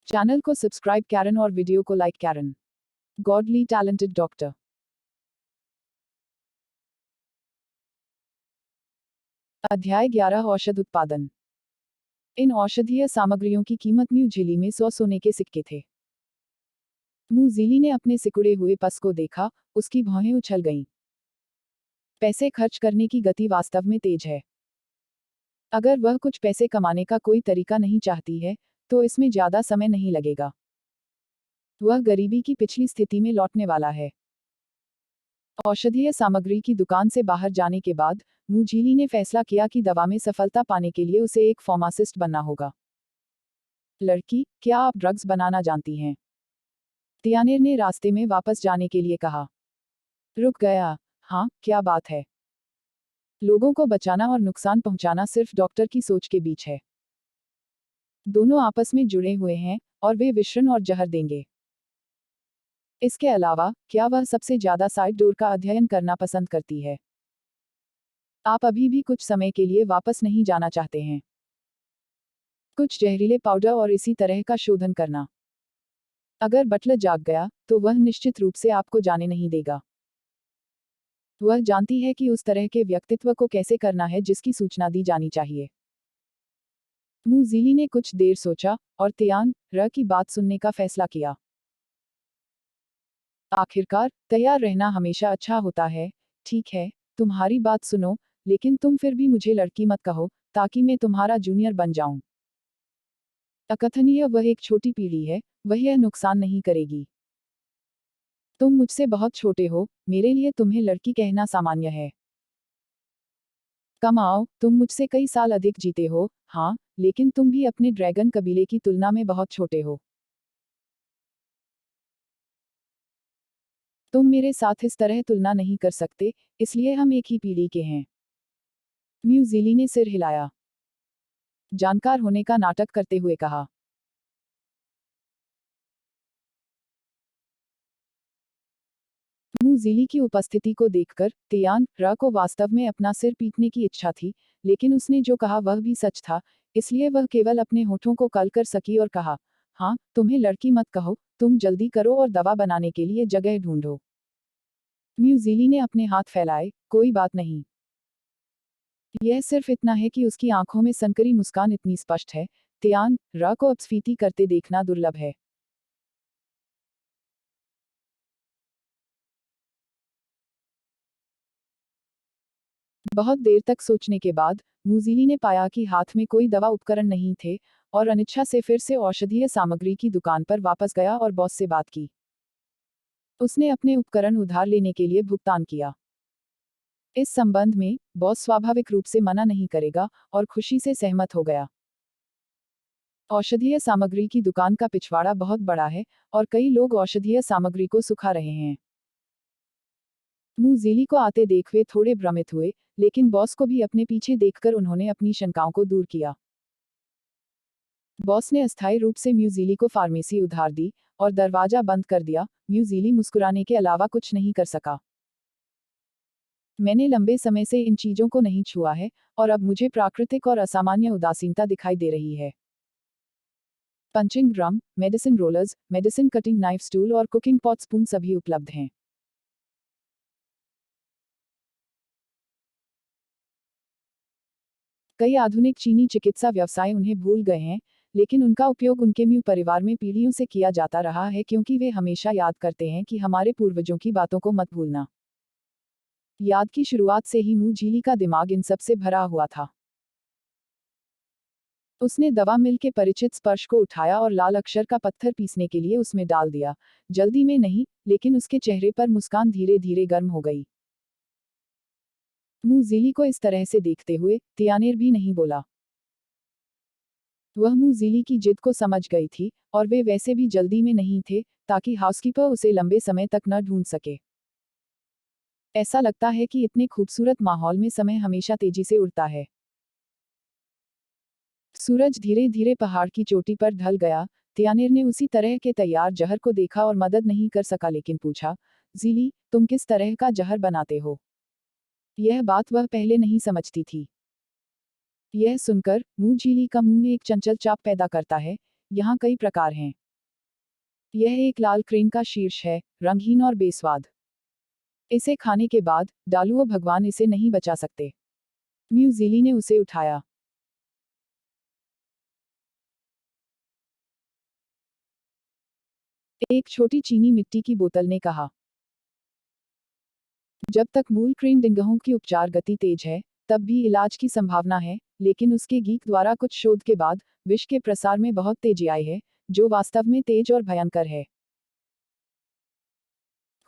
Channel को subscribe कैरन और वीडियो को लाइक कैरन। Godly talented doctor. अध्याय 11 औषध उत्पादन। इन औषधीय सामग्रियों की कीमत न्यू झिली में 100 सोने के सिक्के थे। मुजीली ने अपने सिकुड़े हुए पस को देखा, उसकी भौहें उछल गईं। पैसे खर्च करने की गति वास्तव में तेज है। अगर वह कुछ पैसे कमाने का कोई तरीका नहीं चाहती है, तो इसमें ज्यादा समय नहीं लगेगा। वह गरीबी की पिछली स्थिति में लौटने वाला है। औषधीय सामग्री की दुकान से बाहर जाने के बाद मुझीली ने फैसला किया कि दवा में सफलता पाने के लिए उसे एक फार्मासिस्ट बनना होगा। लड़की, क्या आप ड्रग्स बनाना जानती हैं? तियानेर ने रास्ते में वापस जाने के लिए कहा। रुक गया। हाँ, क्या बात है? लोगों को बचाना और नुकसान पहुंचाना सिर्फ डॉक्टर की सोच के बीच है। दोनों आपस में जुड़े हुए हैं, और वे विषण और जहर देंगे। इसके अलावा, क्या वह सबसे ज्यादा साइड डोर का अध्ययन करना पसंद करती है? आप अभी भी कुछ समय के लिए वापस नहीं जाना चाहते हैं। कुछ जहरीले पाउडर और इसी तरह का शोधन करना। अगर बटलर जाग गया, तो वह निश्चित रूप से आपको जाने नहीं देगा। वह जानती है कि उस तरह के व्यक्तित्व को कैसे करना है जिसकी सूचना दी जानी चाहिए। मुजीली ने कुछ देर सोचा, और तियान र की बात सुनने का फैसला किया। आखिरकार, तैयार रहना हमेशा अच्छा होता है। ठीक है, तुम्हारी बात सुनो, लेकिन तुम फिर भी मुझे लड़की मत कहो, ताकि मैं तुम्हारा जूनियर बन जाऊं। अकथनीय वह एक छोटी पीढ़ी है, वह यह नुकसान नहीं करेगी। तुम मुझसे बहुत छोटे हो, मेरे लिए तुम्हें लड़की कहना सामान्य है। कम आओ, तुम मुझसे कई साल अधिक जीते हो, हाँ, लेकिन तुम भी अपने ड्रैगन कबीले की तुलना में बहुत छोटे हो। तुम मेरे साथ इस तरह तुलना नहीं कर सकते, इसलिए हम एक ही पीढ़ी के हैं। म्यूजिली ने सिर हिलाया। जानकार होने का नाटक करते हुए कहा। मुजीली की उपस्थिति को देखकर तियान र को वास्तव में अपना सिर पीटने की इच्छा थी, लेकिन उसने जो कहा वह भी सच था, इसलिए वह केवल अपने होठों को कल कर सकी और कहा, हाँ, तुम्हें लड़की मत कहो, तुम जल्दी करो और दवा बनाने के लिए जगह ढूंढो। म्यूजीली ने अपने हाथ फैलाए, कोई बात नहीं। यह सिर्फ इतना है कि उसकी आंखों में सनकरी मुस्कान इतनी स्पष्ट है, तियान र को अपस्फीति करते देखना दुर्लभ है। बहुत देर तक सोचने के बाद मुजीली ने पाया कि हाथ में कोई दवा उपकरण नहीं थे, और अनिच्छा से फिर से औषधीय सामग्री की दुकान पर वापस गया और बॉस से बात की। उसने अपने उपकरण उधार लेने के लिए भुगतान किया। इस संबंध में बॉस स्वाभाविक रूप से मना नहीं करेगा, और खुशी से सहमत हो गया। औषधीय सामग्री की दुकान का पिछवाड़ा बहुत बड़ा है, और कई लोग औषधीय सामग्री को सुखा रहे हैं। मुजीली को आते देख वे थोड़े भ्रमित हुए, लेकिन बॉस को भी अपने पीछे देखकर उन्होंने अपनी शंकाओं को दूर किया। बॉस ने अस्थायी रूप से म्यूजीली को फार्मेसी उधार दी, और दरवाजा बंद कर दिया। म्यूजीली मुस्कुराने के अलावा कुछ नहीं कर सका। मैंने लंबे समय से इन चीजों को नहीं छुआ है, और अब मुझे प्राकृतिक और असामान्य उदासीनता दिखाई दे रही है। Punching drum, medicine rollers, medicine cutting knife stool और कुकिंग पॉट स्पून सभी उपलब्ध हैं। कई आधुनिक चीनी चिकित्सा व्यवसाय उन्हें भूल गए हैं, लेकिन उनका उपयोग उनके म्यू परिवार में पीढ़ियों से किया जाता रहा है क्योंकि वे हमेशा याद करते हैं कि हमारे पूर्वजों की बातों को मत भूलना। याद की शुरुआत से ही मुंह झीली का दिमाग इन सब से भरा हुआ था। उसने दवा मिल के परिचित स्पर्श को उठाया और लाल अक्षर का पत्थर पीसने के लिए उसमें डाल दिया। जल्दी में नहीं, लेकिन उसके चेहरे पर मुस्कान धीरे धीरे गर्म हो गई। मुजीली को इस तरह से देखते हुए तियानेर भी नहीं बोला। वह मुजीली की जिद को समझ गई थी, और वे वैसे भी जल्दी में नहीं थे, ताकि हाउसकीपर उसे लंबे समय तक न ढूंढ सके। ऐसा लगता है कि इतने खूबसूरत माहौल में समय हमेशा तेजी से उड़ता है। सूरज धीरे धीरे पहाड़ की चोटी पर ढल गया। तियानेर ने उसी तरह के तैयार जहर को देखा और मदद नहीं कर सका, लेकिन पूछा, जीली, तुम किस तरह का जहर बनाते हो? यह बात वह पहले नहीं समझती थी। यह सुनकर मुंह झीली का मुंह में एक चंचल चाप पैदा करता है, यहाँ कई प्रकार हैं। यह एक लाल क्रेन का शीर्ष है, रंगहीन और बेस्वाद। इसे खाने के बाद डालुओ भगवान इसे नहीं बचा सकते। म्यूजिली ने उसे उठाया। एक छोटी चीनी मिट्टी की बोतल ने कहा। जब तक मूल क्रेन डिंगहों की उपचार गति तेज है, तब भी इलाज की संभावना है, लेकिन उसके गीक द्वारा कुछ शोध के बाद विष के प्रसार में बहुत तेजी आई है, जो वास्तव में तेज और भयंकर है।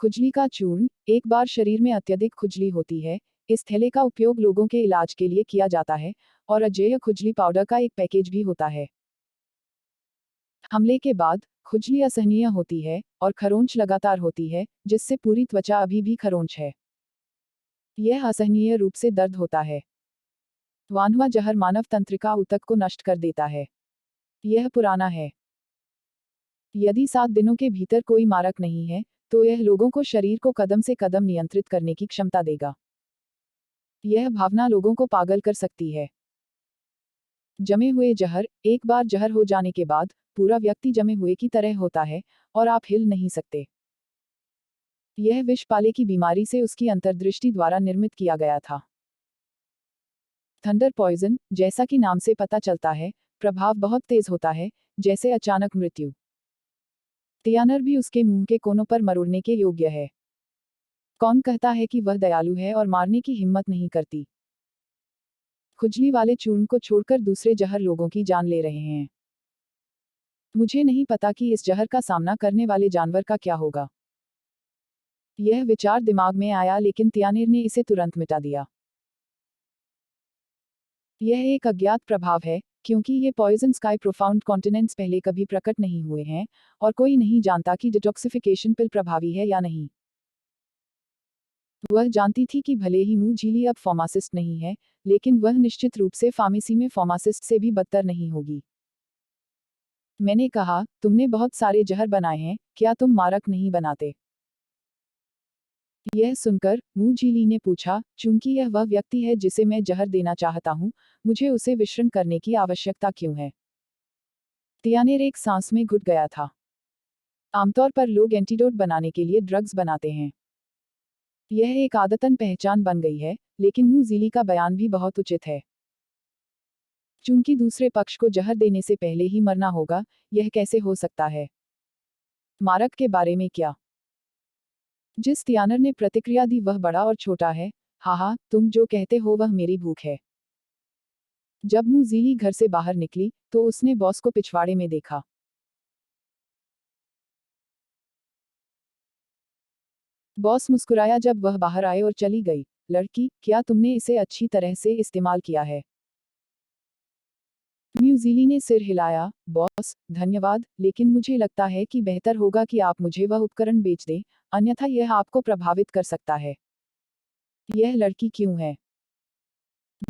खुजली का चूर्ण। एक बार शरीर में अत्यधिक खुजली होती है, इस थैले का उपयोग लोगों के इलाज के लिए किया जाता है, और अजेय खुजली पाउडर का एक पैकेज भी होता है। हमले के बाद खुजली असहनीय होती है और खरोंच लगातार होती है, जिससे पूरी त्वचा अभी भी खरोंच है। यह असहनीय रूप से दर्द होता है। वानहुआ जहर मानव तंत्रिका ऊतक को नष्ट कर देता है। यह पुराना है। यदि 7 दिनों के भीतर कोई मारक नहीं है, तो यह लोगों को शरीर को कदम से कदम नियंत्रित करने की क्षमता देगा। यह भावना लोगों को पागल कर सकती है। जमे हुए जहर। एक बार जहर हो जाने के बाद पूरा व्यक्ति जमे हुए की तरह होता है और आप हिल नहीं सकते। यह विष पाले की बीमारी से उसकी अंतर्दृष्टि द्वारा निर्मित किया गया था। Thunder poison. जैसा कि नाम से पता चलता है, प्रभाव बहुत तेज होता है, जैसे अचानक मृत्यु। तियानर भी उसके मुंह के कोनों पर मरोड़ने के योग्य है। कौन कहता है कि वह दयालु है और मारने की हिम्मत नहीं करती? खुजली वाले चूर्ण को छोड़कर दूसरे जहर लोगों की जान ले रहे हैं। मुझे नहीं पता कि इस जहर का सामना करने वाले जानवर का क्या होगा। यह विचार दिमाग में आया, लेकिन तियानेर ने इसे तुरंत मिटा दिया। यह एक अज्ञात प्रभाव है, क्योंकि ये पॉइजन स्काई प्रोफाउंड कॉन्टिनेंट्स पहले कभी प्रकट नहीं हुए हैं, और कोई नहीं जानता कि डिटॉक्सिफिकेशन पिल प्रभावी है या नहीं। वह जानती थी कि भले ही मू झीली अब फार्मासिस्ट नहीं है, लेकिन वह निश्चित रूप से फार्मेसी में फार्मासिस्ट से भी बदतर नहीं होगी। मैंने कहा, तुमने बहुत सारे जहर बनाए हैं, क्या तुम मारक नहीं बनाते? यह सुनकर मू झीली ने पूछा, चूंकि यह वह व्यक्ति है जिसे मैं जहर देना चाहता हूँ, मुझे उसे विषण करने की आवश्यकता क्यों है? तियानेर एक सांस में घुट गया था। आमतौर पर लोग एंटीडोट बनाने के लिए ड्रग्स बनाते हैं। यह एक आदतन पहचान बन गई है, लेकिन मू झीली का बयान भी बहुत उचित है। चूंकि दूसरे पक्ष को जहर देने से पहले ही मरना होगा, यह कैसे हो सकता है? मारक के बारे में क्या? जिस तियानर ने प्रतिक्रिया दी वह बड़ा और छोटा है। हाँ, तुम जो कहते हो वह मेरी भूख है। जब मू झीली घर से बाहर निकली, तो उसने बॉस को पिछवाड़े में देखा। बॉस मुस्कुराया जब वह बाहर आए और चली गई। लड़की, क्या तुमने इसे अच्छी तरह से इस्तेमाल किया है? म्यूजिली ने सिर हिलाया। बॉस, धन्यवाद, लेकिन मुझे लगता है कि बेहतर होगा कि आप मुझे वह उपकरण बेच दें, अन्यथा यह आपको प्रभावित कर सकता है। यह लड़की क्यों है?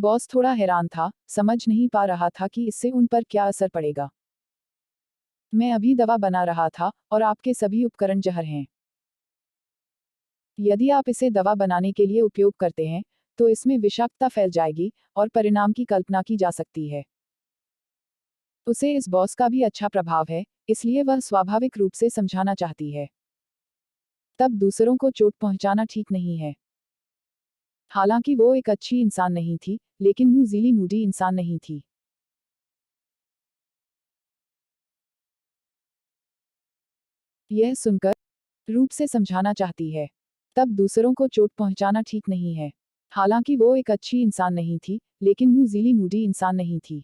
बॉस थोड़ा हैरान था, समझ नहीं पा रहा था कि इससे उन पर क्या असर पड़ेगा। मैं अभी दवा बना रहा था, और आपके सभी उपकरण जहर हैं। यदि आप इसे दवा बनाने के लिए उपयोग करते हैं, तो इसमें विषाक्तता फैल जाएगी, और परिणाम की कल्पना की जा सकती है। उसे इस बॉस का भी अच्छा प्रभाव है, इसलिए वह स्वाभाविक रूप से समझाना चाहती है। तब दूसरों को चोट पहुंचाना ठीक नहीं है। हालांकि वो एक अच्छी इंसान नहीं थी, लेकिन मू झीली मूडी इंसान नहीं थी। यह सुनकर रूप से समझाना चाहती है। तब दूसरों को चोट पहुंचाना ठीक नहीं है। हालांकि वो एक अच्छी इंसान नहीं थी, लेकिन मू झीली मूडी इंसान नहीं थी।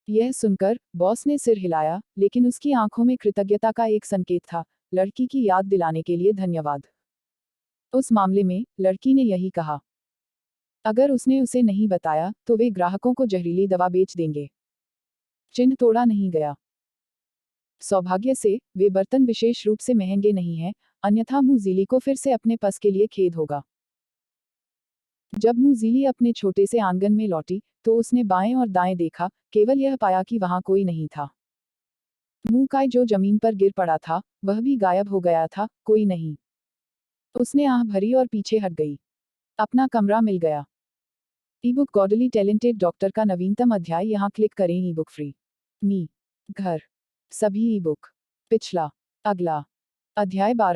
यह सुनकर बॉस ने सिर हिलाया, लेकिन उसकी आंखों में कृतज्ञता का एक संकेत था। लड़की की याद दिलाने के लिए धन्यवाद। उस मामले में लड़की ने यही कहा। अगर उसने उसे नहीं बताया, तो वे ग्राहकों को जहरीली दवा बेच देंगे। चिन्ह तोड़ा नहीं गया। सौभाग्य से वे बर्तन विशेष रूप से महंगे नहीं हैं, अन्यथा मू झीली को फिर से अपने पस के लिए खेद होगा। जब मू झीली अपने छोटे से आंगन में लौटी, तो उसने बाएं और दाएं देखा, केवल यह पाया कि वहां कोई नहीं था। मू काय जो जमीन पर गिर पड़ा था, वह भी गायब हो गया था, कोई नहीं। उसने आह भरी और पीछे हट गई। अपना कमरा मिल गया। ई बुक गॉडली टैलेंटेड डॉक्टर का नवीनतम अध्याय यहाँ क्लिक करें। ई बुक फ्री मी घर, सभी ई बुक, पिछला, अगला, अध्याय 12।